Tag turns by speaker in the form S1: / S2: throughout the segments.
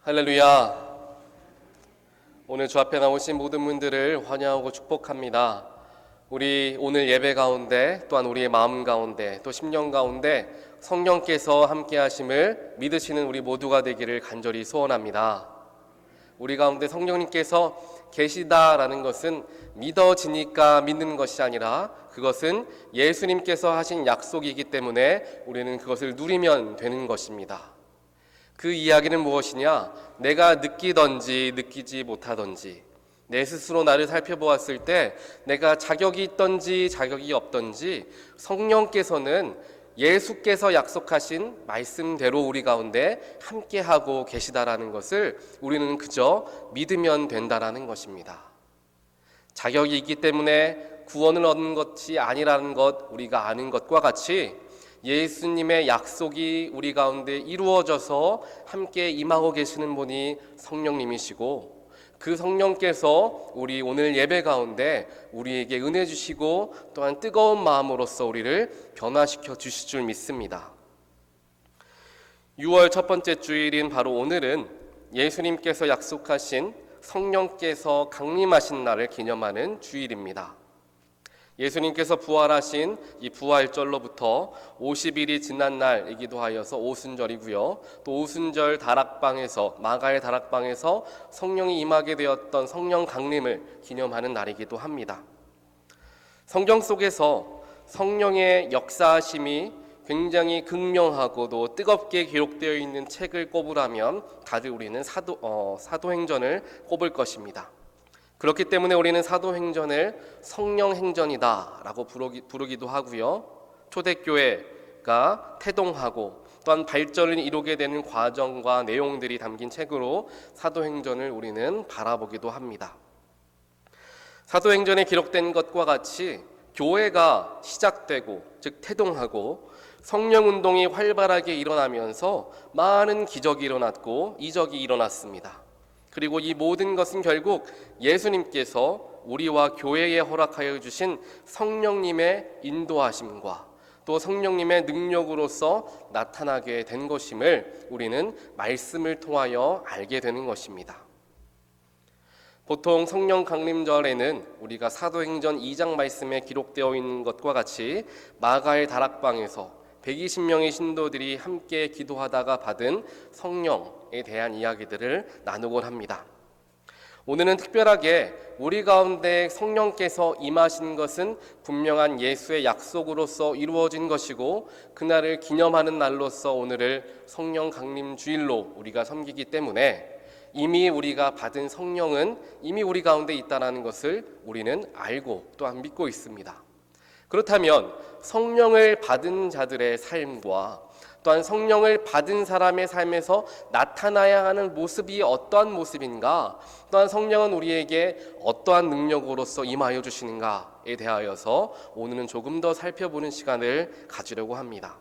S1: 할렐루야. 오늘 주 앞에 나오신 모든 분들을 환영하고 축복합니다. 우리 오늘 예배 가운데 또한 우리의 마음 가운데 또 심령 가운데 성령께서 함께 하심을 믿으시는 우리 모두가 되기를 간절히 소원합니다. 우리 가운데 성령님께서 계시다라는 것은 믿어지니까 믿는 것이 아니라 그것은 예수님께서 하신 약속이기 때문에 우리는 그것을 누리면 되는 것입니다. 그 이야기는 무엇이냐? 내가 느끼든지 느끼지 못하든지 내 스스로 나를 살펴보았을 때 내가 자격이 있든지 자격이 없든지 성령께서는 예수께서 약속하신 말씀대로 우리 가운데 함께하고 계시다라는 것을 우리는 그저 믿으면 된다라는 것입니다. 자격이 있기 때문에 구원을 얻는 것이 아니라는 것 우리가 아는 것과 같이 예수님의 약속이 우리 가운데 이루어져서 함께 임하고 계시는 분이 성령님이시고 그 성령께서 우리 오늘 예배 가운데 우리에게 은혜 주시고 또한 뜨거운 마음으로써 우리를 변화시켜 주실 줄 믿습니다. 6월 첫 번째 주일인 바로 오늘은 예수님께서 약속하신 성령께서 강림하신 날을 기념하는 주일입니다. 예수님께서 부활하신 이 부활절로부터 50일이 지난 날이기도 하여서 오순절이고요. 또 오순절 다락방에서 마가의 다락방에서 성령이 임하게 되었던 성령 강림을 기념하는 날이기도 합니다. 성경 속에서 성령의 역사하심이 굉장히 극명하고도 뜨겁게 기록되어 있는 책을 꼽으라면 다들 우리는 사도행전을 꼽을 것입니다. 그렇기 때문에 우리는 사도행전을 성령행전이다라고 부르기도 하고요. 초대교회가 태동하고 또한 발전을 이루게 되는 과정과 내용들이 담긴 책으로 사도행전을 우리는 바라보기도 합니다. 사도행전에 기록된 것과 같이 교회가 시작되고 즉 태동하고 성령운동이 활발하게 일어나면서 많은 기적이 일어났고 이적이 일어났습니다. 그리고 이 모든 것은 결국 예수님께서 우리와 교회에 허락하여 주신 성령님의 인도하심과 또 성령님의 능력으로서 나타나게 된 것임을 우리는 말씀을 통하여 알게 되는 것입니다. 보통 성령 강림절에는 우리가 사도행전 2장 말씀에 기록되어 있는 것과 같이 마가의 다락방에서 120명의 신도들이 함께 기도하다가 받은 성령에 대한 이야기들을 나누곤 합니다. 오늘은 특별하게 우리 가운데 성령께서 임하신 것은 분명한 예수의 약속으로서 이루어진 것이고 그날을 기념하는 날로서 오늘을 성령 강림 주일로 우리가 섬기기 때문에 이미 우리가 받은 성령은 이미 우리 가운데 있다는 것을 우리는 알고 또한 믿고 있습니다. 그렇다면 성령을 받은 자들의 삶과 또한 성령을 받은 사람의 삶에서 나타나야 하는 모습이 어떠한 모습인가, 또한 성령은 우리에게 어떠한 능력으로서 임하여 주시는가에 대하여서 오늘은 조금 더 살펴보는 시간을 가지려고 합니다.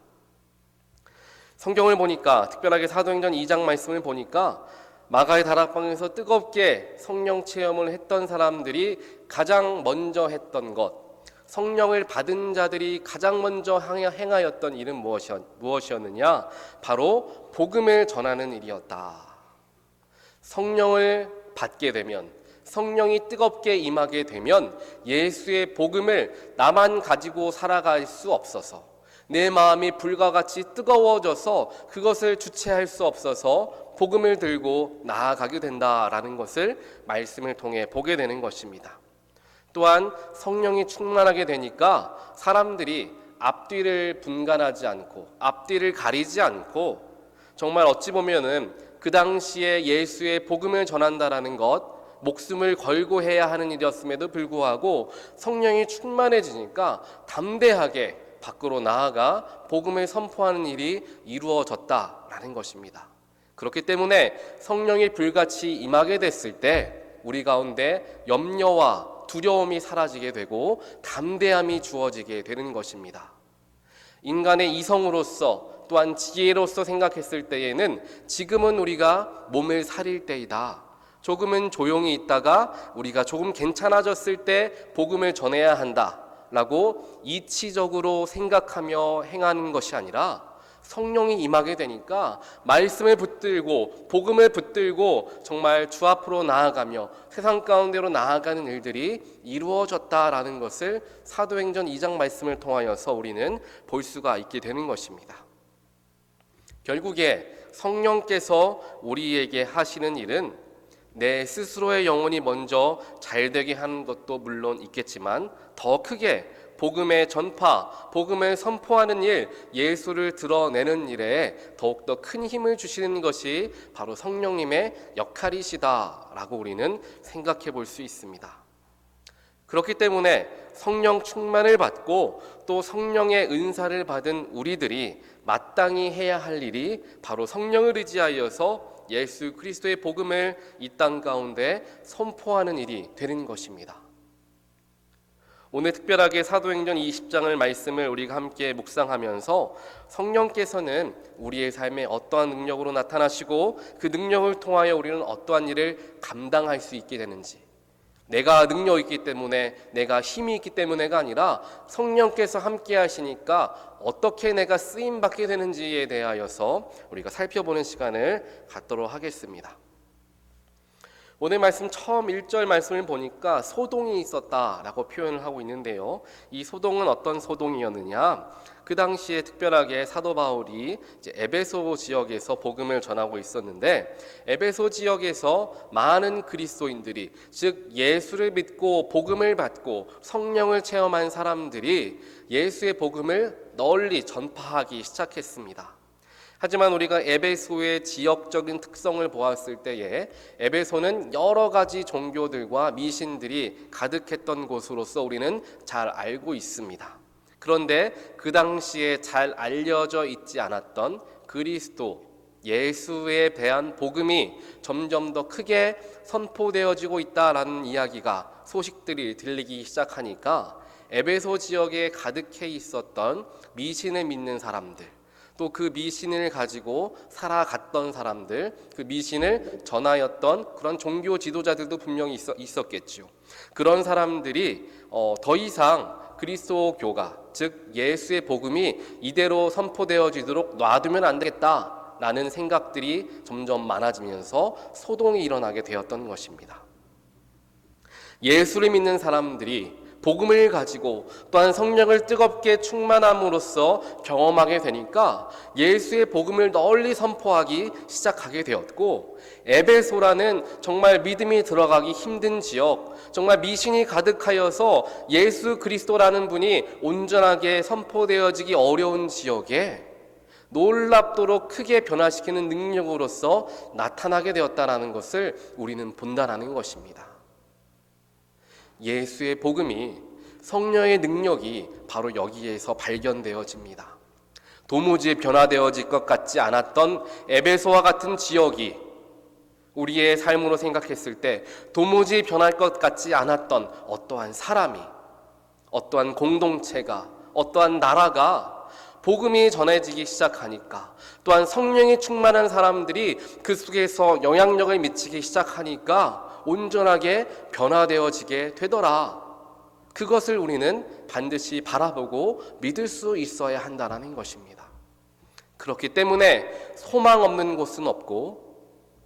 S1: 성경을 보니까 특별하게 사도행전 2장 말씀을 보니까 마가의 다락방에서 뜨겁게 성령 체험을 했던 사람들이 가장 먼저 했던 것, 성령을 받은 자들이 가장 먼저 행하였던 일은 무엇이었느냐? 바로 복음을 전하는 일이었다. 성령을 받게 되면, 성령이 뜨겁게 임하게 되면 예수의 복음을 나만 가지고 살아갈 수 없어서 내 마음이 불과 같이 뜨거워져서 그것을 주체할 수 없어서 복음을 들고 나아가게 된다라는 것을 말씀을 통해 보게 되는 것입니다. 또한 성령이 충만하게 되니까 사람들이 앞뒤를 분간하지 않고 앞뒤를 가리지 않고 정말 어찌 보면은 그 당시에 예수의 복음을 전한다라는 것 목숨을 걸고 해야 하는 일이었음에도 불구하고 성령이 충만해지니까 담대하게 밖으로 나아가 복음을 선포하는 일이 이루어졌다라는 것입니다. 그렇기 때문에 성령이 불같이 임하게 됐을 때 우리 가운데 염려와 두려움이 사라지게 되고 담대함이 주어지게 되는 것입니다. 인간의 이성으로서 또한 지혜로서 생각했을 때에는 지금은 우리가 몸을 사릴 때이다. 조금은 조용히 있다가 우리가 조금 괜찮아졌을 때 복음을 전해야 한다 라고 이치적으로 생각하며 행하는 것이 아니라 성령이 임하게 되니까 말씀을 붙들고 복음을 붙들고 정말 주 앞으로 나아가며 세상 가운데로 나아가는 일들이 이루어졌다라는 것을 사도행전 2장 말씀을 통하여서 우리는 볼 수가 있게 되는 것입니다. 결국에 성령께서 우리에게 하시는 일은 내 스스로의 영혼이 먼저 잘되게 하는 것도 물론 있겠지만 더 크게 복음의 전파, 복음을 선포하는 일, 예수를 드러내는 일에 더욱더 큰 힘을 주시는 것이 바로 성령님의 역할이시다라고 우리는 생각해 볼 수 있습니다. 그렇기 때문에 성령 충만을 받고 또 성령의 은사를 받은 우리들이 마땅히 해야 할 일이 바로 성령을 의지하여서 예수 그리스도의 복음을 이 땅 가운데 선포하는 일이 되는 것입니다. 오늘 특별하게 사도행전 20장을 말씀을 우리가 함께 묵상하면서 성령께서는 우리의 삶에 어떠한 능력으로 나타나시고 그 능력을 통하여 우리는 어떠한 일을 감당할 수 있게 되는지, 내가 능력이 있기 때문에, 내가 힘이 있기 때문에가 아니라 성령께서 함께 하시니까 어떻게 내가 쓰임받게 되는지에 대하여서 우리가 살펴보는 시간을 갖도록 하겠습니다. 오늘 말씀 처음 1절 말씀을 보니까 소동이 있었다라고 표현을 하고 있는데요. 이 소동은 어떤 소동이었느냐? 그 당시에 특별하게 사도 바울이 에베소 지역에서 복음을 전하고 있었는데, 에베소 지역에서 많은 그리스도인들이, 즉 예수를 믿고 복음을 받고 성령을 체험한 사람들이 예수의 복음을 널리 전파하기 시작했습니다. 하지만 우리가 에베소의 지역적인 특성을 보았을 때에 에베소는 여러 가지 종교들과 미신들이 가득했던 곳으로서 우리는 잘 알고 있습니다. 그런데 그 당시에 잘 알려져 있지 않았던 그리스도, 예수에 대한 복음이 점점 더 크게 선포되어지고 있다라는 이야기가, 소식들이 들리기 시작하니까 에베소 지역에 가득해 있었던 미신을 믿는 사람들, 또 그 미신을 가지고 살아갔던 사람들, 그 미신을 전하였던 그런 종교 지도자들도 분명히 있었겠죠. 그런 사람들이 더 이상 그리스도교가, 즉 예수의 복음이 이대로 선포되어지도록 놔두면 안 되겠다라는 생각들이 점점 많아지면서 소동이 일어나게 되었던 것입니다. 예수를 믿는 사람들이 복음을 가지고 또한 성령을 뜨겁게 충만함으로써 경험하게 되니까 예수의 복음을 널리 선포하기 시작하게 되었고, 에베소라는 정말 믿음이 들어가기 힘든 지역, 정말 미신이 가득하여서 예수 그리스도라는 분이 온전하게 선포되어지기 어려운 지역에 놀랍도록 크게 변화시키는 능력으로서 나타나게 되었다는 것을 우리는 본다는 것입니다. 예수의 복음이, 성령의 능력이 바로 여기에서 발견되어집니다. 도무지 변화되어질 것 같지 않았던 에베소와 같은 지역이 우리의 삶으로 생각했을 때 도무지 변할 것 같지 않았던 어떠한 사람이, 어떠한 공동체가, 어떠한 나라가 복음이 전해지기 시작하니까, 또한 성령이 충만한 사람들이 그 속에서 영향력을 미치기 시작하니까 온전하게 변화되어지게 되더라. 그것을 우리는 반드시 바라보고 믿을 수 있어야 한다는 것입니다. 그렇기 때문에 소망 없는 곳은 없고,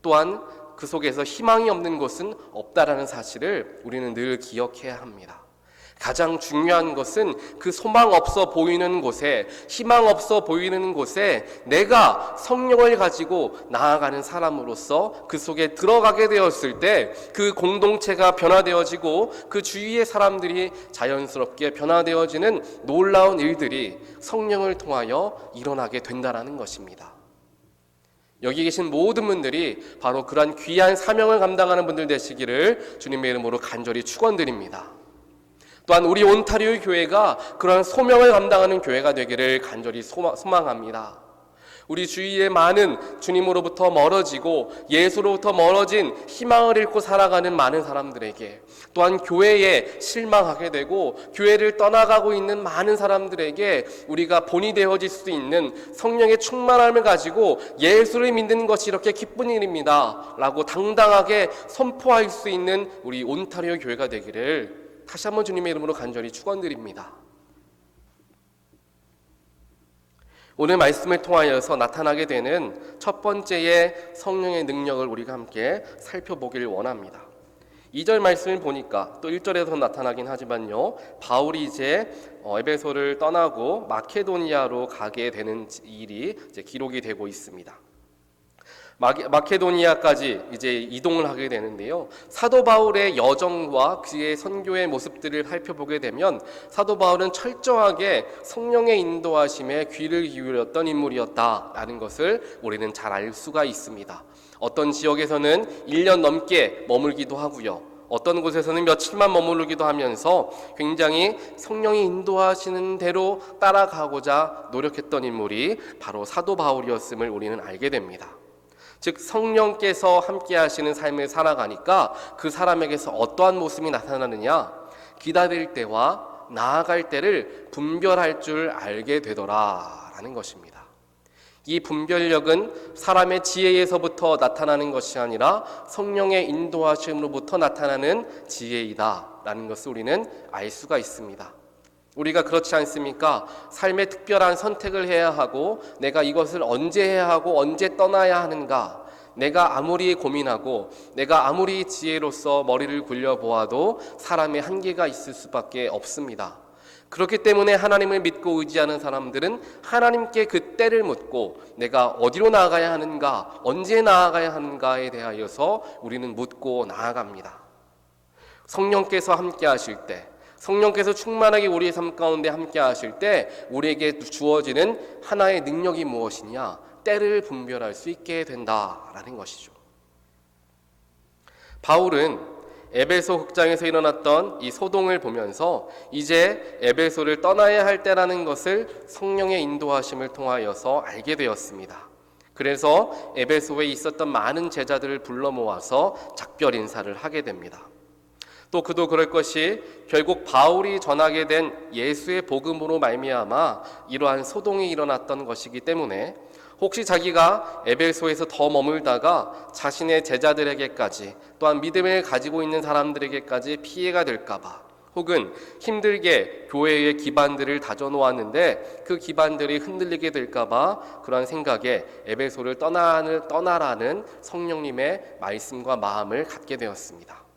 S1: 또한 그 속에서 희망이 없는 곳은 없다라는 사실을 우리는 늘 기억해야 합니다. 가장 중요한 것은 그 소망 없어 보이는 곳에, 희망 없어 보이는 곳에 내가 성령을 가지고 나아가는 사람으로서 그 속에 들어가게 되었을 때 그 공동체가 변화되어지고 그 주위의 사람들이 자연스럽게 변화되어지는 놀라운 일들이 성령을 통하여 일어나게 된다는 것입니다. 여기 계신 모든 분들이 바로 그러한 귀한 사명을 감당하는 분들 되시기를 주님의 이름으로 간절히 축원드립니다. 또한 우리 온타리오 교회가 그러한 소명을 감당하는 교회가 되기를 간절히 소망합니다. 우리 주위에 많은 주님으로부터 멀어지고 예수로부터 멀어진 희망을 잃고 살아가는 많은 사람들에게, 또한 교회에 실망하게 되고 교회를 떠나가고 있는 많은 사람들에게 우리가 본이 되어질 수 있는 성령의 충만함을 가지고 예수를 믿는 것이 이렇게 기쁜 일입니다 라고 당당하게 선포할 수 있는 우리 온타리오 교회가 되기를 다시 한번 주님의 이름으로 간절히 축원드립니다. 오늘 말씀을 통하여서 나타나게 되는 첫 번째의 성령의 능력을 우리가 함께 살펴보길 원합니다. 2절 말씀을 보니까 또 1절에서 나타나긴 하지만요, 바울이 이제 에베소를 떠나고 마케도니아로 가게 되는 일이 이제 기록이 되고 있습니다. 마케도니아까지 이제 이동을 하게 되는데요, 사도 바울의 여정과 그의 선교의 모습들을 살펴보게 되면 사도 바울은 철저하게 성령의 인도하심에 귀를 기울였던 인물이었다라는 것을 우리는 잘 알 수가 있습니다. 어떤 지역에서는 1년 넘게 머물기도 하고요, 어떤 곳에서는 며칠만 머무르기도 하면서 굉장히 성령이 인도하시는 대로 따라가고자 노력했던 인물이 바로 사도 바울이었음을 우리는 알게 됩니다. 즉, 성령께서 함께 하시는 삶을 살아가니까 그 사람에게서 어떠한 모습이 나타나느냐, 기다릴 때와 나아갈 때를 분별할 줄 알게 되더라라는 것입니다. 이 분별력은 사람의 지혜에서부터 나타나는 것이 아니라 성령의 인도하심으로부터 나타나는 지혜이다라는 것을 우리는 알 수가 있습니다. 우리가 그렇지 않습니까? 삶의 특별한 선택을 해야 하고 내가 이것을 언제 해야 하고 언제 떠나야 하는가, 내가 아무리 고민하고 내가 아무리 지혜로서 머리를 굴려보아도 사람의 한계가 있을 수밖에 없습니다. 그렇기 때문에 하나님을 믿고 의지하는 사람들은 하나님께 그 때를 묻고 내가 어디로 나아가야 하는가, 언제 나아가야 하는가에 대하여서 우리는 묻고 나아갑니다. 성령께서 함께 하실 때, 성령께서 충만하게 우리의 삶 가운데 함께 하실 때 우리에게 주어지는 하나의 능력이 무엇이냐? 때를 분별할 수 있게 된다라는 것이죠. 바울은 에베소 극장에서 일어났던 이 소동을 보면서 이제 에베소를 떠나야 할 때라는 것을 성령의 인도하심을 통하여서 알게 되었습니다. 그래서 에베소에 있었던 많은 제자들을 불러 모아서 작별 인사를 하게 됩니다. 또 그도 그럴 것이 결국 바울이 전하게 된 예수의 복음으로 말미암아 이러한 소동이 일어났던 것이기 때문에 혹시 자기가 에베소에서 더 머물다가 자신의 제자들에게까지 또한 믿음을 가지고 있는 사람들에게까지 피해가 될까봐, 혹은 힘들게 교회의 기반들을 다져놓았는데 그 기반들이 흔들리게 될까봐 그러한 생각에 에베소를 떠나라는 성령님의 말씀과 마음을 갖게 되었습니다.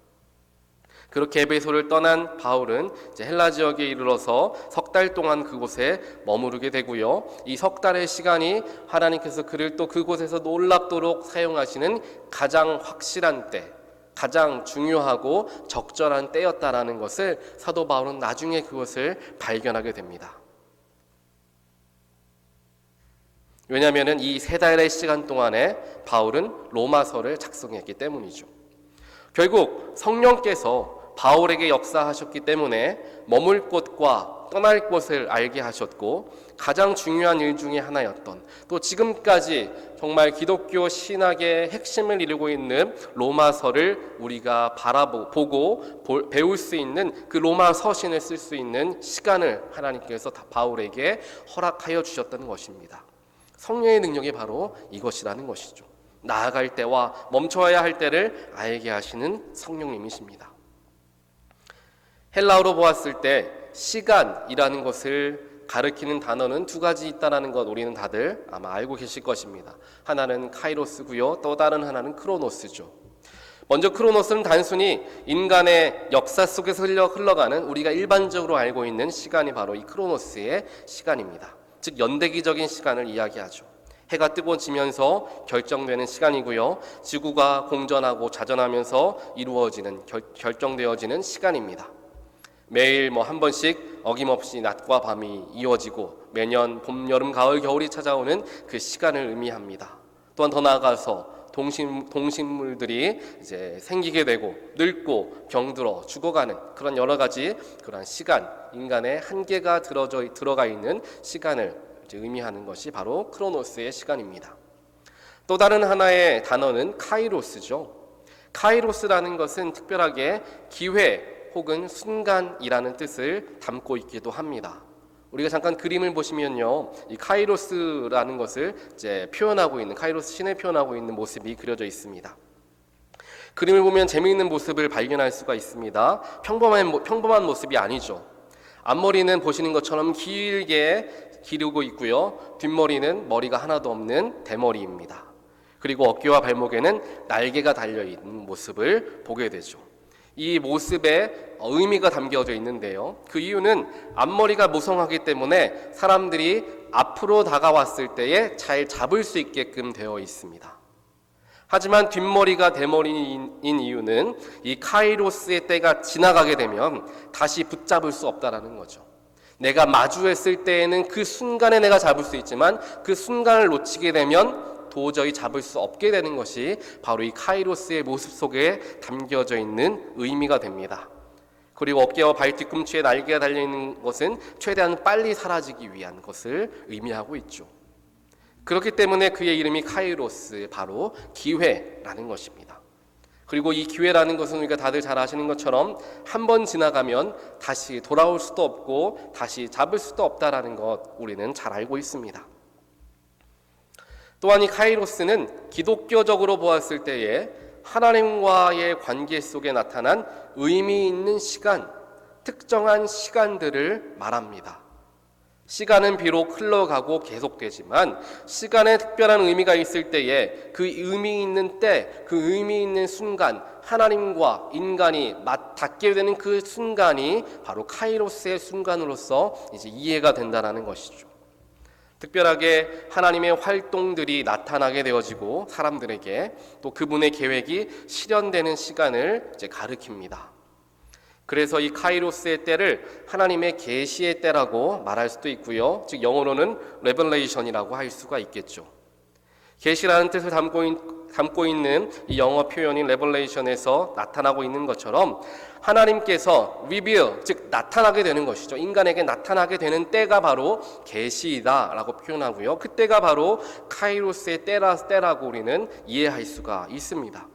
S1: 그렇게 에베소를 떠난 바울은 이제 헬라 지역에 이르러서 석 달 동안 그곳에 머무르게 되고요, 이 석 달의 시간이 하나님께서 그를 또 그곳에서 놀랍도록 사용하시는 가장 확실한 때, 가장 중요하고 적절한 때였다라는 것을 사도 바울은 나중에 그것을 발견하게 됩니다. 왜냐하면 이 세 달의 시간 동안에 바울은 로마서를 작성했기 때문이죠. 결국 성령께서 바울에게 역사하셨기 때문에 머물 곳과 떠날 곳을 알게 하셨고, 가장 중요한 일 중에 하나였던, 또 지금까지 정말 기독교 신학의 핵심을 이루고 있는 로마서를 우리가 바라보고 배울 수 있는 그 로마 서신을 쓸 수 있는 시간을 하나님께서 바울에게 허락하여 주셨다는 것입니다. 성령의 능력이 바로 이것이라는 것이죠. 나아갈 때와 멈춰야 할 때를 알게 하시는 성령님이십니다. 헬라어로 보았을 때 시간이라는 것을 가리키는 단어는 두 가지 있다는 것 우리는 다들 아마 알고 계실 것입니다. 하나는 카이로스고요, 또 다른 하나는 크로노스죠. 먼저 크로노스는 단순히 인간의 역사 속에서 흘러가는 우리가 일반적으로 알고 있는 시간이 바로 이 크로노스의 시간입니다. 즉 연대기적인 시간을 이야기하죠. 해가 뜨고 지면서 결정되는 시간이고요, 지구가 공전하고 자전하면서 이루어지는 결정되어지는 시간입니다. 매일 한 번씩 어김없이 낮과 밤이 이어지고 매년 봄, 여름, 가을, 겨울이 찾아오는 그 시간을 의미합니다. 또한 더 나아가서 동식물들이 이제 생기게 되고 늙고 병들어 죽어가는 그런 여러 가지 그런 시간, 인간의 한계가 들어가 있는 시간을 이제 의미하는 것이 바로 크로노스의 시간입니다. 또 다른 하나의 단어는 카이로스죠. 카이로스라는 것은 특별하게 기회 혹은 순간이라는 뜻을 담고 있기도 합니다. 우리가 잠깐 그림을 보시면요, 이 카이로스라는 것을 이제 표현하고 있는, 카이로스 신을 표현하고 있는 모습이 그려져 있습니다. 그림을 보면 재미있는 모습을 발견할 수가 있습니다. 평범한 모습이 아니죠. 앞머리는 보시는 것처럼 길게 기르고 있고요. 뒷머리는 머리가 하나도 없는 대머리입니다. 그리고 어깨와 발목에는 날개가 달려있는 모습을 보게 되죠. 이 모습에 의미가 담겨져 있는데요. 그 이유는 앞머리가 무성하기 때문에 사람들이 앞으로 다가왔을 때에 잘 잡을 수 있게끔 되어 있습니다. 하지만 뒷머리가 대머리인 이유는 이 카이로스의 때가 지나가게 되면 다시 붙잡을 수 없다라는 거죠. 내가 마주했을 때에는 그 순간에 내가 잡을 수 있지만 그 순간을 놓치게 되면 도저히 잡을 수 없게 되는 것이 바로 이 카이로스의 모습 속에 담겨져 있는 의미가 됩니다. 그리고 어깨와 발 뒤꿈치에 날개가 달려있는 것은 최대한 빨리 사라지기 위한 것을 의미하고 있죠. 그렇기 때문에 그의 이름이 카이로스, 바로 기회라는 것입니다. 그리고 이 기회라는 것은 우리가 다들 잘 아시는 것처럼 한 번 지나가면 다시 돌아올 수도 없고 다시 잡을 수도 없다라는 것 우리는 잘 알고 있습니다. 또한 이 카이로스는 기독교적으로 보았을 때에 하나님과의 관계 속에 나타난 의미 있는 시간, 특정한 시간들을 말합니다. 시간은 비록 흘러가고 계속되지만 시간에 특별한 의미가 있을 때에 그 의미 있는 때, 그 의미 있는 순간, 하나님과 인간이 닿게 되는 그 순간이 바로 카이로스의 순간으로서 이제 이해가 된다는 것이죠. 특별하게 하나님의 활동들이 나타나게 되어지고 사람들에게 또 그분의 계획이 실현되는 시간을 이제 가리킵니다. 그래서 이 카이로스의 때를 하나님의 계시의 때라고 말할 수도 있고요. 즉 영어로는 레벨레이션이라고 할 수가 있겠죠. 계시라는 뜻을 담고 있는 이 영어 표현인 레벨레이션에서 나타나고 있는 것처럼 하나님께서 reveal, 즉 나타나게 되는 것이죠. 인간에게 나타나게 되는 때가 바로 계시이다라고 표현하고요. 그때가 바로 카이로스의 때라고 우리는 이해할 수가 있습니다.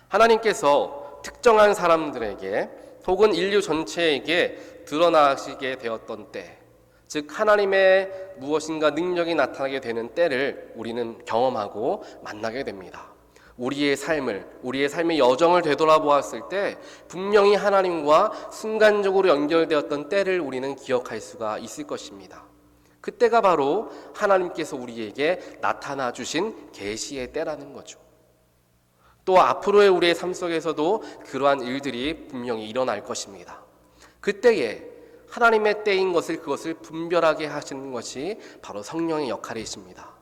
S1: 하나님께서 특정한 사람들에게 혹은 인류 전체에게 드러나시게 되었던 때, 즉 하나님의 무엇인가 능력이 나타나게 되는 때를 우리는 경험하고 만나게 됩니다. 우리의 삶의 여정을 되돌아보았을 때 분명히 하나님과 순간적으로 연결되었던 때를 우리는 기억할 수가 있을 것입니다. 그때가 바로 하나님께서 우리에게 나타나 주신 계시의 때라는 거죠. 또 앞으로의 우리의 삶 속에서도 그러한 일들이 분명히 일어날 것입니다. 그때에 하나님의 때인 그것을 분별하게 하시는 것이 바로 성령의 역할이십니다.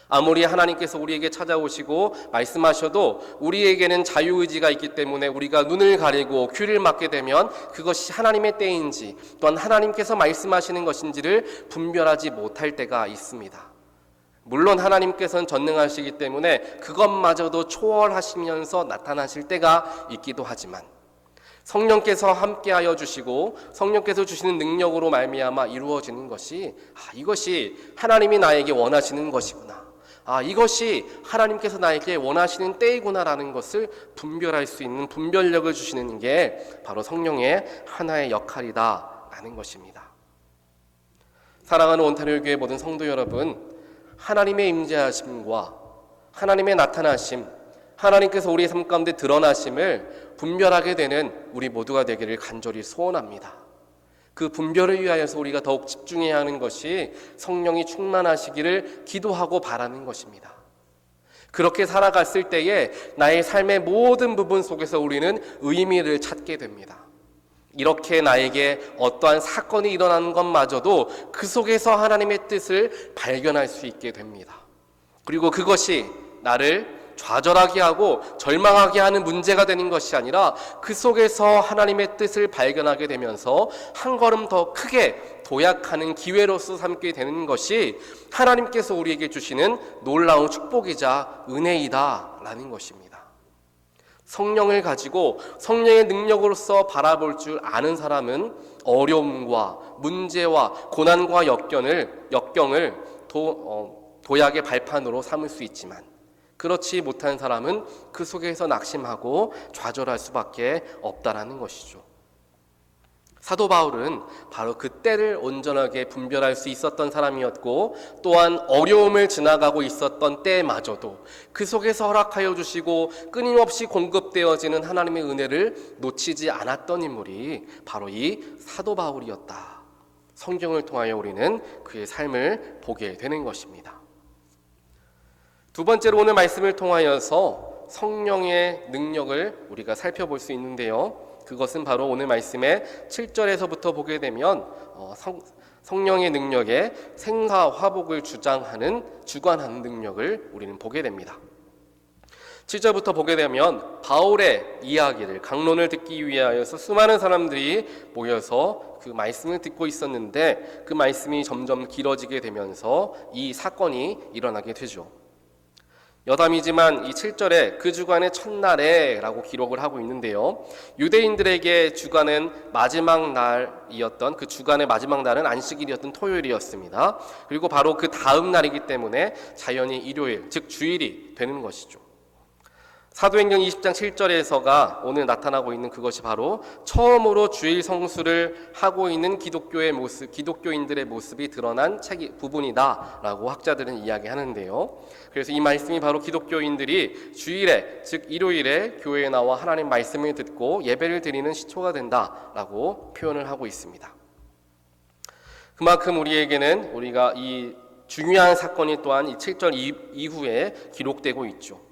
S1: 아무리 하나님께서 우리에게 찾아오시고 말씀하셔도 우리에게는 자유의지가 있기 때문에 우리가 눈을 가리고 귀를 막게 되면 그것이 하나님의 때인지 또한 하나님께서 말씀하시는 것인지를 분별하지 못할 때가 있습니다. 물론 하나님께서는 전능하시기 때문에 그것마저도 초월하시면서 나타나실 때가 있기도 하지만 성령께서 함께하여 주시고 성령께서 주시는 능력으로 말미암아 이루어지는 것이 이것이 하나님이 나에게 원하시는 것이구나, 이것이 하나님께서 나에게 원하시는 때이구나라는 것을 분별할 수 있는 분별력을 주시는 게 바로 성령의 하나의 역할이다라는 것입니다. 사랑하는 온타리오 교회 모든 성도 여러분, 하나님의 임재하심과 하나님의 나타나심, 하나님께서 우리의 삶 가운데 드러나심을 분별하게 되는 우리 모두가 되기를 간절히 소원합니다. 그 분별을 위하여서 우리가 더욱 집중해야 하는 것이 성령이 충만하시기를 기도하고 바라는 것입니다. 그렇게 살아갔을 때에 나의 삶의 모든 부분 속에서 우리는 의미를 찾게 됩니다. 이렇게 나에게 어떠한 사건이 일어나는 것마저도 그 속에서 하나님의 뜻을 발견할 수 있게 됩니다. 그리고 그것이 나를 좌절하게 하고 절망하게 하는 문제가 되는 것이 아니라 그 속에서 하나님의 뜻을 발견하게 되면서 한 걸음 더 크게 도약하는 기회로서 삼게 되는 것이 하나님께서 우리에게 주시는 놀라운 축복이자 은혜이다라는 것입니다. 성령을 가지고 성령의 능력으로서 바라볼 줄 아는 사람은 어려움과 문제와 고난과 역경을 도약의 발판으로 삼을 수 있지만 그렇지 못한 사람은 그 속에서 낙심하고 좌절할 수밖에 없다라는 것이죠. 사도 바울은 바로 그 때를 온전하게 분별할 수 있었던 사람이었고 또한 어려움을 지나가고 있었던 때마저도 그 속에서 허락하여 주시고 끊임없이 공급되어지는 하나님의 은혜를 놓치지 않았던 인물이 바로 이 사도 바울이었다. 성경을 통하여 우리는 그의 삶을 보게 되는 것입니다. 두 번째로 오늘 말씀을 통하여서 성령의 능력을 우리가 살펴볼 수 있는데요. 그것은 바로 오늘 말씀의 7절에서부터 보게 되면 성령의 능력에 생사화복을 주관하는 능력을 우리는 보게 됩니다. 7절부터 보게 되면 바울의 이야기를 강론을 듣기 위하여서 수많은 사람들이 모여서 그 말씀을 듣고 있었는데 그 말씀이 점점 길어지게 되면서 이 사건이 일어나게 되죠. 여담이지만 이 7절에 그 주간의 첫날에 라고 기록을 하고 있는데요. 유대인들에게 주간은 마지막 날이었던 그 주간의 마지막 날은 안식일이었던 토요일이었습니다. 그리고 바로 그 다음 날이기 때문에 자연히 일요일, 즉 주일이 되는 것이죠. 사도행전 20장 7절에서가 오늘 나타나고 있는 그것이 바로 처음으로 주일 성수를 하고 있는 기독교인들의 모습이 드러난 부분이다 라고 학자들은 이야기하는데요. 그래서 이 말씀이 바로 기독교인들이 주일에, 즉 일요일에 교회에 나와 하나님 말씀을 듣고 예배를 드리는 시초가 된다라고 표현을 하고 있습니다. 그만큼 우리에게는 우리가 이 중요한 사건이 또한 이 7절 이후에 기록되고 있죠.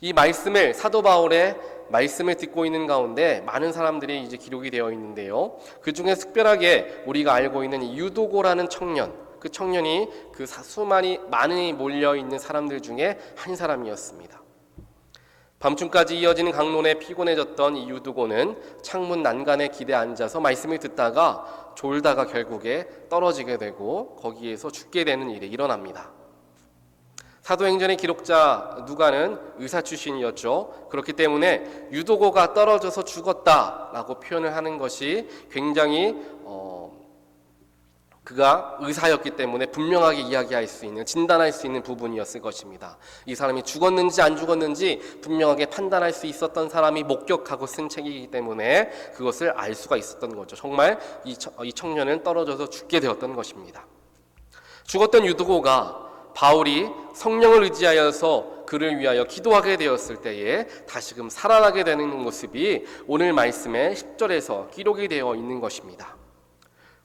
S1: 이 말씀을 사도 바울의 말씀을 듣고 있는 가운데 많은 사람들이 이제 기록이 되어 있는데요. 그 중에 특별하게 우리가 알고 있는 유도고라는 청년, 그 청년이 그 많이 몰려 있는 사람들 중에 한 사람이었습니다. 밤중까지 이어지는 강론에 피곤해졌던 이 유도고는 창문 난간에 기대 앉아서 말씀을 듣다가 졸다가 결국에 떨어지게 되고 거기에서 죽게 되는 일이 일어납니다. 사도행전의 기록자 누가는 의사 출신이었죠. 그렇기 때문에 유도고가 떨어져서 죽었다라고 표현을 하는 것이 굉장히 그가 의사였기 때문에 분명하게 이야기할 수 있는, 진단할 수 있는 부분이었을 것입니다. 이 사람이 죽었는지 안 죽었는지 분명하게 판단할 수 있었던 사람이 목격하고 쓴 책이기 때문에 그것을 알 수가 있었던 거죠. 정말 이 청년은 떨어져서 죽게 되었던 것입니다. 죽었던 유도고가 바울이 성령을 의지하여서 그를 위하여 기도하게 되었을 때에 다시금 살아나게 되는 모습이 오늘 말씀의 10절에서 기록이 되어 있는 것입니다.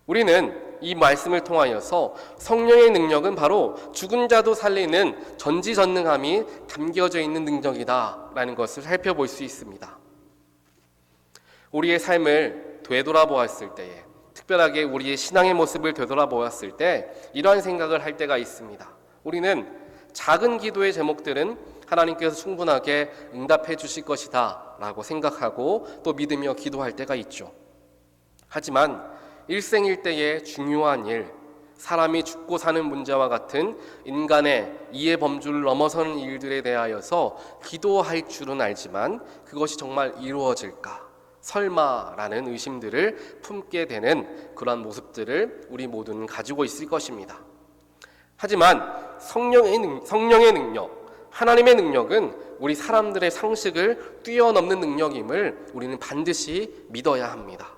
S1: 우리는 이 말씀을 통하여서 성령의 능력은 바로 죽은 자도 살리는 전지전능함이 담겨져 있는 능력이다라는 것을 살펴볼 수 있습니다. 우리의 삶을 되돌아보았을 때에, 특별하게 우리의 신앙의 모습을 되돌아보았을 때 이러한 생각을 할 때가 있습니다. 우리는 작은 기도의 제목들은 하나님께서 충분하게 응답해 주실 것이다 라고 생각하고 또 믿으며 기도할 때가 있죠. 하지만 일생일대의 중요한 일, 사람이 죽고 사는 문제와 같은 인간의 이해 범주를 넘어서는 일들에 대하여서 기도할 줄은 알지만 그것이 정말 이루어질까? 설마라는 의심들을 품게 되는 그러한 모습들을 우리 모두는 가지고 있을 것입니다. 하지만 성령의 능력, 하나님의 능력은 우리 사람들의 상식을 뛰어넘는 능력임을 우리는 반드시 믿어야 합니다.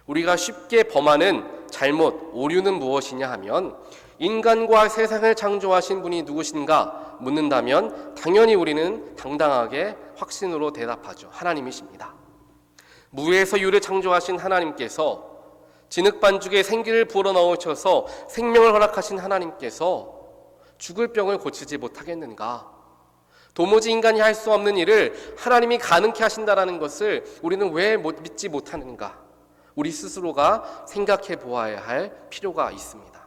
S1: 우리가 쉽게 범하는 잘못, 오류는 무엇이냐 하면 인간과 세상을 창조하신 분이 누구신가 묻는다면 당연히 우리는 당당하게 확신으로 대답하죠. 하나님이십니다. 무에서 유를 창조하신 하나님께서 진흙반죽에 생기를 불어넣으셔서 생명을 허락하신 하나님께서 죽을 병을 고치지 못하겠는가? 도무지 인간이 할 수 없는 일을 하나님이 가능케 하신다라는 것을 우리는 왜 믿지 못하는가? 우리 스스로가 생각해 보아야 할 필요가 있습니다.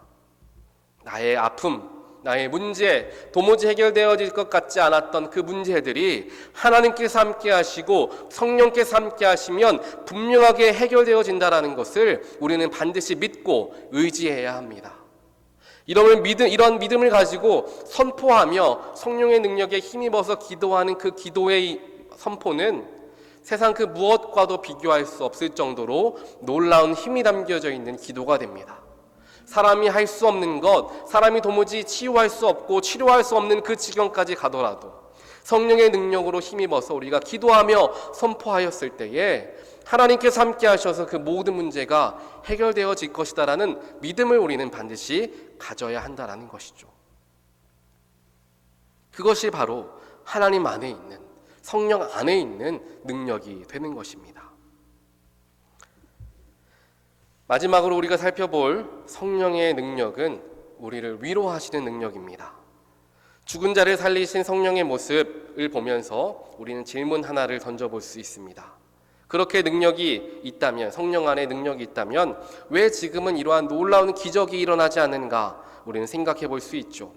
S1: 나의 아픔, 나의 문제, 도무지 해결되어질 것 같지 않았던 그 문제들이 하나님께서 함께 하시고 성령께서 함께 하시면 분명하게 해결되어진다는 것을 우리는 반드시 믿고 의지해야 합니다. 이런 믿음을 가지고 선포하며 성령의 능력에 힘입어서 기도하는 그 기도의 선포는 세상 그 무엇과도 비교할 수 없을 정도로 놀라운 힘이 담겨져 있는 기도가 됩니다. 사람이 할 수 없는 것, 사람이 도무지 치유할 수 없고 치료할 수 없는 그 지경까지 가더라도 성령의 능력으로 힘입어서 우리가 기도하며 선포하였을 때에 하나님께서 함께 하셔서 그 모든 문제가 해결되어질 것이다라는 믿음을 우리는 반드시 가져야 한다라는 것이죠. 그것이 바로 하나님 안에 있는, 성령 안에 있는 능력이 되는 것입니다. 마지막으로 우리가 살펴볼 성령의 능력은 우리를 위로하시는 능력입니다. 죽은 자를 살리신 성령의 모습을 보면서 우리는 질문 하나를 던져볼 수 있습니다. 그렇게 능력이 있다면, 성령 안에 능력이 있다면 왜 지금은 이러한 놀라운 기적이 일어나지 않는가 우리는 생각해 볼 수 있죠.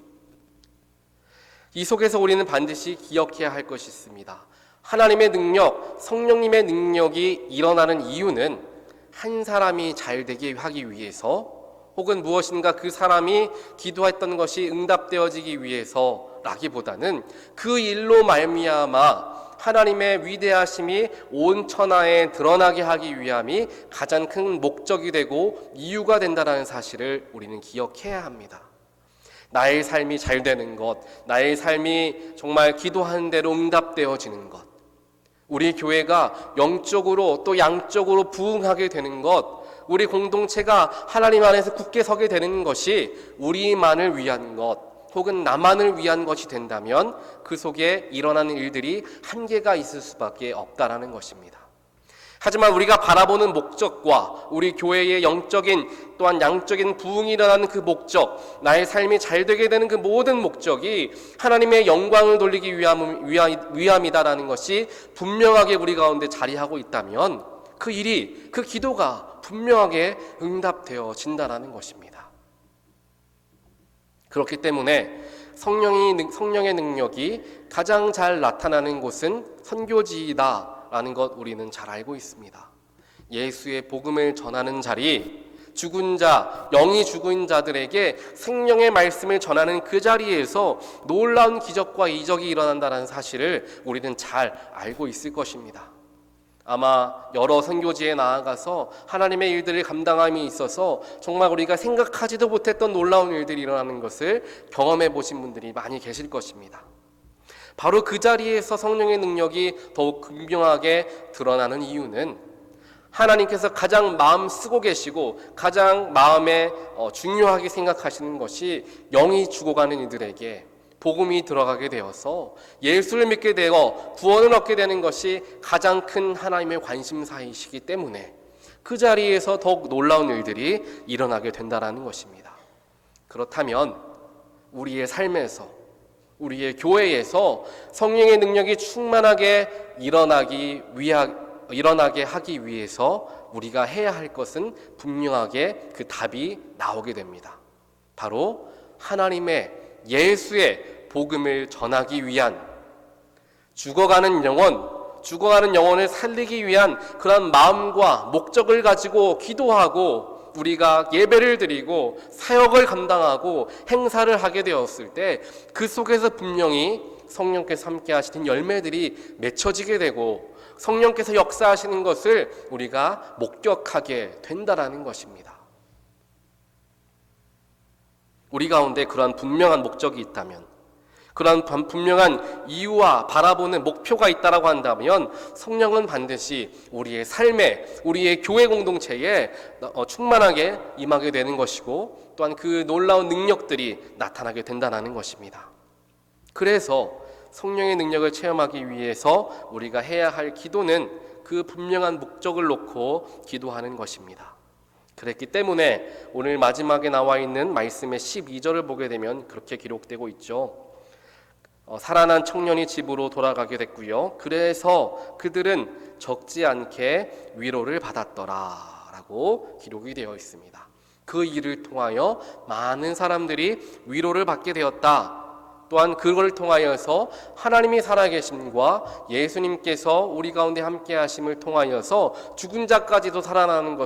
S1: 이 속에서 우리는 반드시 기억해야 할 것이 있습니다. 하나님의 능력, 성령님의 능력이 일어나는 이유는 한 사람이 잘 되게 하기 위해서, 혹은 무엇인가 그 사람이 기도했던 것이 응답되어지기 위해서라기보다는 그 일로 말미암아 하나님의 위대하심이 온 천하에 드러나게 하기 위함이 가장 큰 목적이 되고 이유가 된다는 사실을 우리는 기억해야 합니다. 나의 삶이 잘 되는 것, 나의 삶이 정말 기도하는 대로 응답되어지는 것, 우리 교회가 영적으로 또 양적으로 부흥하게 되는 것, 우리 공동체가 하나님 안에서 굳게 서게 되는 것이 우리만을 위한 것, 혹은 나만을 위한 것이 된다면 그 속에 일어나는 일들이 한계가 있을 수밖에 없다라는 것입니다. 하지만 우리가 바라보는 목적과 우리 교회의 영적인 또한 양적인 부흥이 일어나는 그 목적, 나의 삶이 잘 되게 되는 그 모든 목적이 하나님의 영광을 돌리기 위함이다라는 것이 분명하게 우리 가운데 자리하고 있다면 그 일이, 그 기도가 분명하게 응답되어진다라는 것입니다. 그렇기 때문에 성령의 능력이 가장 잘 나타나는 곳은 선교지이다라는 것 우리는 잘 알고 있습니다. 예수의 복음을 전하는 자리, 죽은 자, 영이 죽은 자들에게 생명의 말씀을 전하는 그 자리에서 놀라운 기적과 이적이 일어난다는 사실을 우리는 잘 알고 있을 것입니다. 아마 여러 선교지에 나아가서 하나님의 일들을 감당함이 있어서 정말 우리가 생각하지도 못했던 놀라운 일들이 일어나는 것을 경험해 보신 분들이 많이 계실 것입니다. 바로 그 자리에서 성령의 능력이 더욱 극명하게 드러나는 이유는 하나님께서 가장 마음 쓰고 계시고 가장 마음에 중요하게 생각하시는 것이 영이 죽어가는 이들에게 복음이 들어가게 되어서 예수를 믿게 되어 구원을 얻게 되는 것이 가장 큰 하나님의 관심사이시기 때문에 그 자리에서 더욱 놀라운 일들이 일어나게 된다는 것입니다. 그렇다면 우리의 삶에서, 우리의 교회에서 성령의 능력이 충만하게 일어나게 하기 위해서 우리가 해야 할 것은 분명하게 그 답이 나오게 됩니다. 바로 하나님의 예수의 복음을 전하기 위한, 죽어가는 영혼을 살리기 위한 그런 마음과 목적을 가지고 기도하고 우리가 예배를 드리고 사역을 감당하고 행사를 하게 되었을 때 그 속에서 분명히 성령께서 함께 하시는 열매들이 맺혀지게 되고 성령께서 역사하시는 것을 우리가 목격하게 된다라는 것입니다. 우리 가운데 그러한 분명한 목적이 있다면, 그러한 분명한 이유와 바라보는 목표가 있다라고 한다면 성령은 반드시 우리의 삶에, 우리의 교회 공동체에 충만하게 임하게 되는 것이고 또한 그 놀라운 능력들이 나타나게 된다는 것입니다. 그래서 성령의 능력을 체험하기 위해서 우리가 해야 할 기도는 그 분명한 목적을 놓고 기도하는 것입니다. 그랬기 때문에 오늘 마지막에 나와 있는 말씀의 12절을 보게 되면 그렇게 기록되고 있죠. 살아난 청년이 집으로 돌아가게 됐고요. 그래서 그들은 적지 않게 위로를 받았더라 라고 기록이 되어 있습니다. 그 일을 통하여 많은 사람들이 위로를 받게 되었다. 또한 그걸 통하여서 하나님이 살아계심과 예수님께서 우리 가운데 함께 하심을 통하여서 죽은 자까지도 살아나는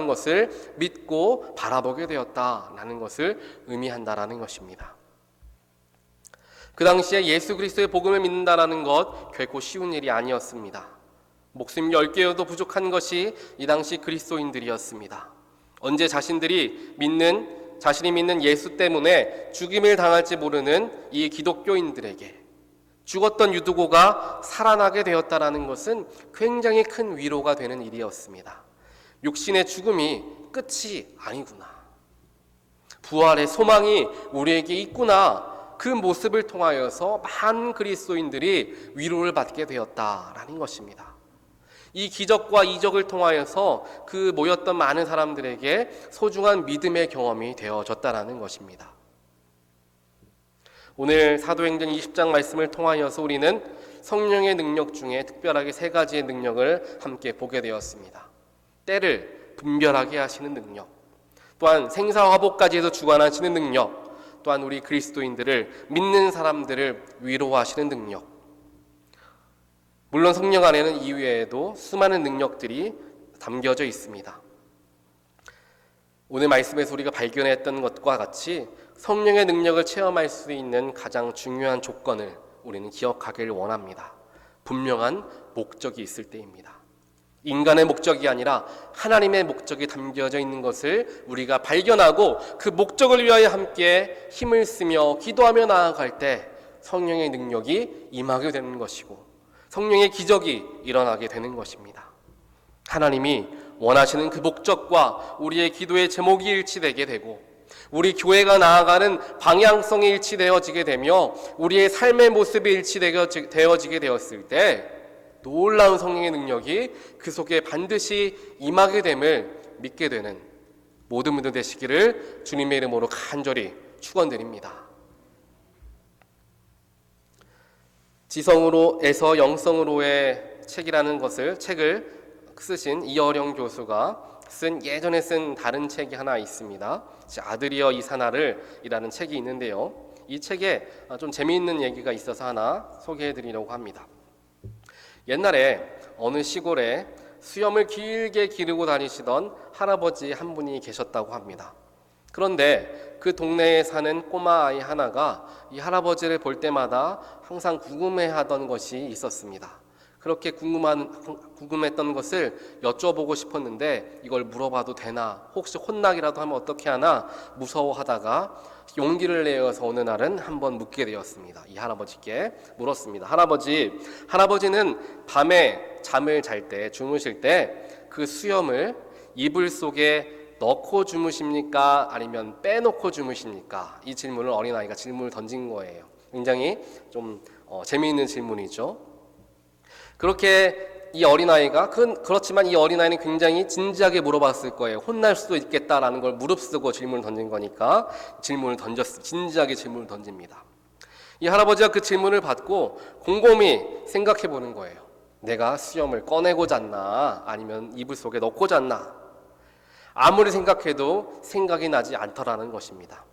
S1: 것을 믿고 바라보게 되었다라는 것을 의미한다라는 것입니다. 그 당시에 예수 그리스도의 복음을 믿는다라는 것 결코 쉬운 일이 아니었습니다. 목숨 10개여도 부족한 것이 이 당시 그리스도인들이었습니다. 언제 자신이 믿는 예수 때문에 죽임을 당할지 모르는 이 기독교인들에게 죽었던 유두고가 살아나게 되었다라는 것은 굉장히 큰 위로가 되는 일이었습니다. 육신의 죽음이 끝이 아니구나. 부활의 소망이 우리에게 있구나. 그 모습을 통하여서 많은 그리스도인들이 위로를 받게 되었다라는 것입니다. 이 기적과 이적을 통하여서 그 모였던 많은 사람들에게 소중한 믿음의 경험이 되어졌다라는 것입니다. 오늘 사도행전 20장 말씀을 통하여서 우리는 성령의 능력 중에 특별하게 세 가지의 능력을 함께 보게 되었습니다. 때를 분별하게 하시는 능력, 또한 생사화복까지도 주관하시는 능력, 또한 우리 그리스도인들을, 믿는 사람들을 위로하시는 능력. 물론 성령 안에는 이외에도 수많은 능력들이 담겨져 있습니다. 오늘 말씀에서 우리가 발견했던 것과 같이 성령의 능력을 체험할 수 있는 가장 중요한 조건을 우리는 기억하기를 원합니다. 분명한 목적이 있을 때입니다. 인간의 목적이 아니라 하나님의 목적이 담겨져 있는 것을 우리가 발견하고 그 목적을 위하여 함께 힘을 쓰며 기도하며 나아갈 때 성령의 능력이 임하게 되는 것이고 성령의 기적이 일어나게 되는 것입니다. 하나님이 원하시는 그 목적과 우리의 기도의 제목이 일치되게 되고 우리 교회가 나아가는 방향성이 일치되어지게 되며 우리의 삶의 모습이 일치되어지게 되었을 때 놀라운 성령의 능력이 그 속에 반드시 임하게 됨을 믿게 되는 모든 분들 되시기를 주님의 이름으로 간절히 축원드립니다. 지성으로에서 영성으로의 책이라는 책을 쓰신 이어령 교수가 예전에 쓴 다른 책이 하나 있습니다. 아들이여 이사나를 이라는 책이 있는데요. 이 책에 좀 재미있는 얘기가 있어서 하나 소개해드리려고 합니다. 옛날에 어느 시골에 수염을 길게 기르고 다니시던 할아버지 한 분이 계셨다고 합니다. 그런데 그 동네에 사는 꼬마 아이 하나가 이 할아버지를 볼 때마다 항상 궁금해하던 것이 있었습니다. 그렇게 궁금했던 것을 여쭤보고 싶었는데 이걸 물어봐도 되나, 혹시 혼나기라도 하면 어떻게 하나 무서워하다가 용기를 내어서 어느 날은 한번 묻게 되었습니다. 이 할아버지께 물었습니다. 할아버지는 밤에 잠을 잘 때, 주무실 때 그 수염을 이불 속에 넣고 주무십니까? 아니면 빼놓고 주무십니까? 이 질문을 어린아이가 질문을 던진 거예요. 굉장히 좀 재미있는 질문이죠. 그렇게 이 어린아이가 그렇지만 이 어린아이는 굉장히 진지하게 물어봤을 거예요. 혼날 수도 있겠다라는 걸 무릅쓰고 질문을 던진 거니까 진지하게 질문을 던집니다. 이 할아버지가 그 질문을 받고 곰곰이 생각해 보는 거예요. 내가 수염을 꺼내고 잤나 아니면 이불 속에 넣고 잤나? 아무리 생각해도 생각이 나지 않더라는 것입니다.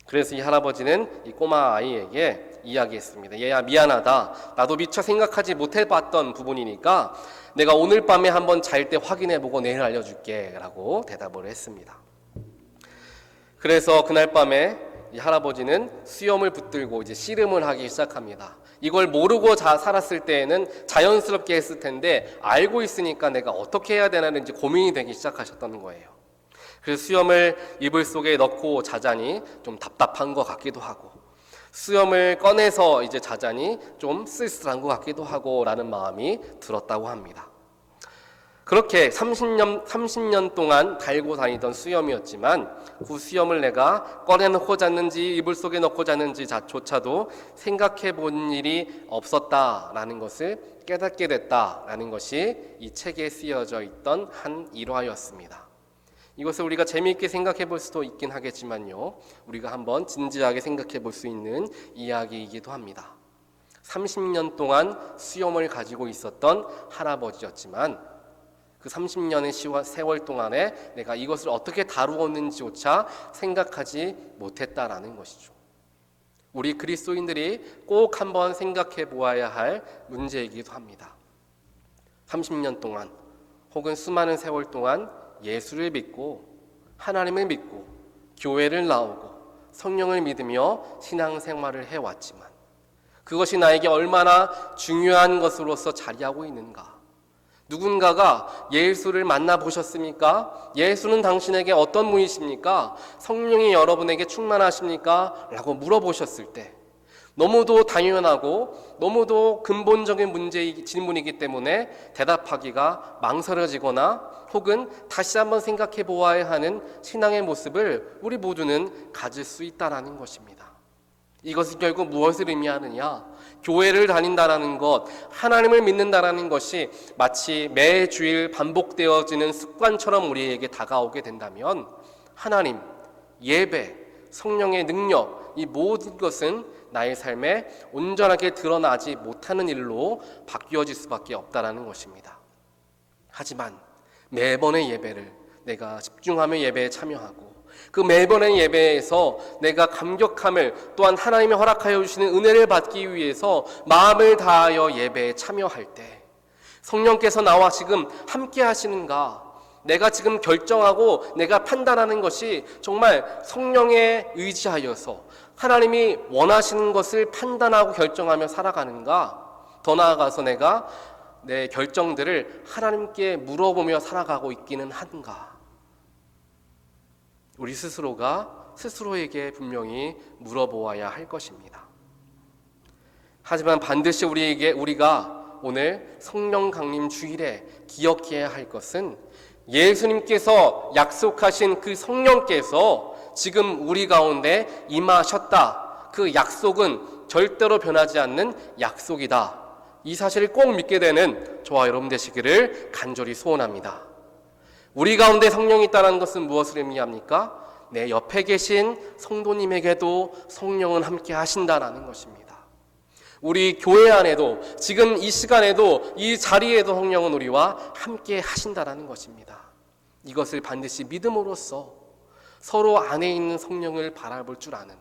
S1: 그래서 이 할아버지는 이 꼬마 아이에게 이야기했습니다. 얘야, 미안하다. 나도 미처 생각하지 못해봤던 부분이니까 내가 오늘 밤에 한번 잘 때 확인해보고 내일 알려줄게 라고 대답을 했습니다. 그래서 그날 밤에 이 할아버지는 수염을 붙들고 이제 씨름을 하기 시작합니다. 이걸 모르고 살았을 때에는 자연스럽게 했을 텐데 알고 있으니까 내가 어떻게 해야 되나는 이제 고민이 되기 시작하셨다는 거예요. 그래서 수염을 이불 속에 넣고 자자니 좀 답답한 것 같기도 하고 수염을 꺼내서 이제 자자니 좀 쓸쓸한 것 같기도 하고 라는 마음이 들었다고 합니다. 그렇게 30년 동안 달고 다니던 수염이었지만 그 수염을 내가 꺼내놓고 잤는지 이불 속에 넣고 잤는지조차도 생각해 본 일이 없었다라는 것을 깨닫게 됐다라는 것이 이 책에 쓰여져 있던 한 일화였습니다. 이것을 우리가 재미있게 생각해 볼 수도 있긴 하겠지만요, 우리가 한번 진지하게 생각해 볼 수 있는 이야기이기도 합니다. 30년 동안 수염을 가지고 있었던 할아버지였지만 그 30년의 세월 동안에 내가 이것을 어떻게 다루었는지조차 생각하지 못했다라는 것이죠. 우리 그리스도인들이 꼭 한번 생각해 보아야 할 문제이기도 합니다. 30년 동안 혹은 수많은 세월 동안 예수를 믿고 하나님을 믿고 교회를 나오고 성령을 믿으며 신앙생활을 해왔지만 그것이 나에게 얼마나 중요한 것으로서 자리하고 있는가? 누군가가 예수를 만나보셨습니까? 예수는 당신에게 어떤 분이십니까? 성령이 여러분에게 충만하십니까? 라고 물어보셨을 때 너무도 당연하고 너무도 근본적인 질문이기 때문에 대답하기가 망설여지거나 혹은 다시 한번 생각해 보아야 하는 신앙의 모습을 우리 모두는 가질 수 있다는 것입니다. 이것은 결국 무엇을 의미하느냐? 교회를 다닌다라는 것, 하나님을 믿는다라는 것이 마치 매주일 반복되어지는 습관처럼 우리에게 다가오게 된다면 하나님, 예배, 성령의 능력, 이 모든 것은 나의 삶에 온전하게 드러나지 못하는 일로 바뀌어질 수밖에 없다라는 것입니다. 하지만 매번의 예배를 내가 집중하며 예배에 참여하고 그 매번의 예배에서 내가 감격함을 또한 하나님이 허락하여 주시는 은혜를 받기 위해서 마음을 다하여 예배에 참여할 때 성령께서 나와 지금 함께 하시는가, 내가 지금 결정하고 내가 판단하는 것이 정말 성령에 의지하여서 하나님이 원하시는 것을 판단하고 결정하며 살아가는가, 더 나아가서 내가 내 결정들을 하나님께 물어보며 살아가고 있기는 한가, 우리 스스로가 스스로에게 분명히 물어보아야 할 것입니다. 하지만 반드시 우리가 오늘 성령 강림 주일에 기억해야 할 것은 예수님께서 약속하신 그 성령께서 지금 우리 가운데 임하셨다. 그 약속은 절대로 변하지 않는 약속이다. 이 사실을 꼭 믿게 되는 저와 여러분 되시기를 간절히 소원합니다. 우리 가운데 성령이 있다는 것은 무엇을 의미합니까? 내 옆에 계신 성도님에게도 성령은 함께 하신다라는 것입니다. 우리 교회 안에도 지금 이 시간에도 이 자리에도 성령은 우리와 함께 하신다라는 것입니다. 이것을 반드시 믿음으로써 서로 안에 있는 성령을 바라볼 줄 아는,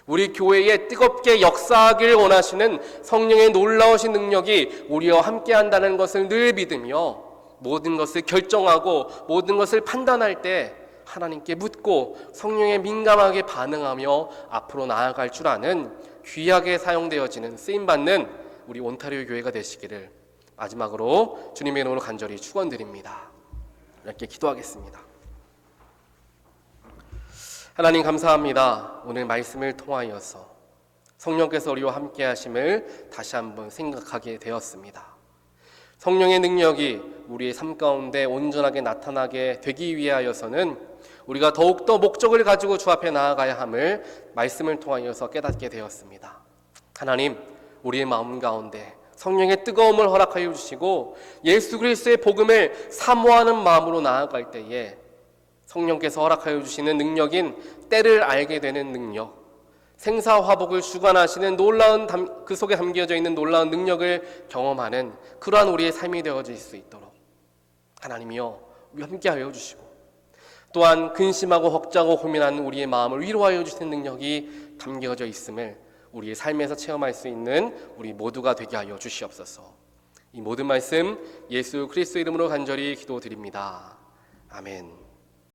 S1: 우리 교회에 뜨겁게 역사하길 원하시는 성령의 놀라우신 능력이 우리와 함께 한다는 것을 늘 믿으며 모든 것을 결정하고 모든 것을 판단할 때 하나님께 묻고 성령에 민감하게 반응하며 앞으로 나아갈 줄 아는 귀하게 사용되어지는 쓰임받는 우리 온타리오 교회가 되시기를 마지막으로 주님의 이름으로 간절히 축원드립니다. 이렇게 기도하겠습니다. 하나님 감사합니다. 오늘 말씀을 통하여서 성령께서 우리와 함께 하심을 다시 한번 생각하게 되었습니다. 성령의 능력이 우리의 삶 가운데 온전하게 나타나게 되기 위하여서는 우리가 더욱더 목적을 가지고 주 앞에 나아가야 함을 말씀을 통하여서 깨닫게 되었습니다. 하나님, 우리의 마음 가운데 성령의 뜨거움을 허락하여 주시고 예수 그리스도의 복음을 사모하는 마음으로 나아갈 때에 성령께서 허락하여 주시는 능력인 때를 알게 되는 능력, 생사화복을 주관하시는 놀라운 그 속에 담겨져 있는 놀라운 능력을 경험하는 그러한 우리의 삶이 되어질 수 있도록 하나님이여 함께하여 주시고 또한 근심하고 걱정하고 고민하는 우리의 마음을 위로하여 주시는 능력이 담겨져 있음을 우리의 삶에서 체험할 수 있는 우리 모두가 되게 하여 주시옵소서. 이 모든 말씀 예수 그리스도 이름으로 간절히 기도드립니다. 아멘.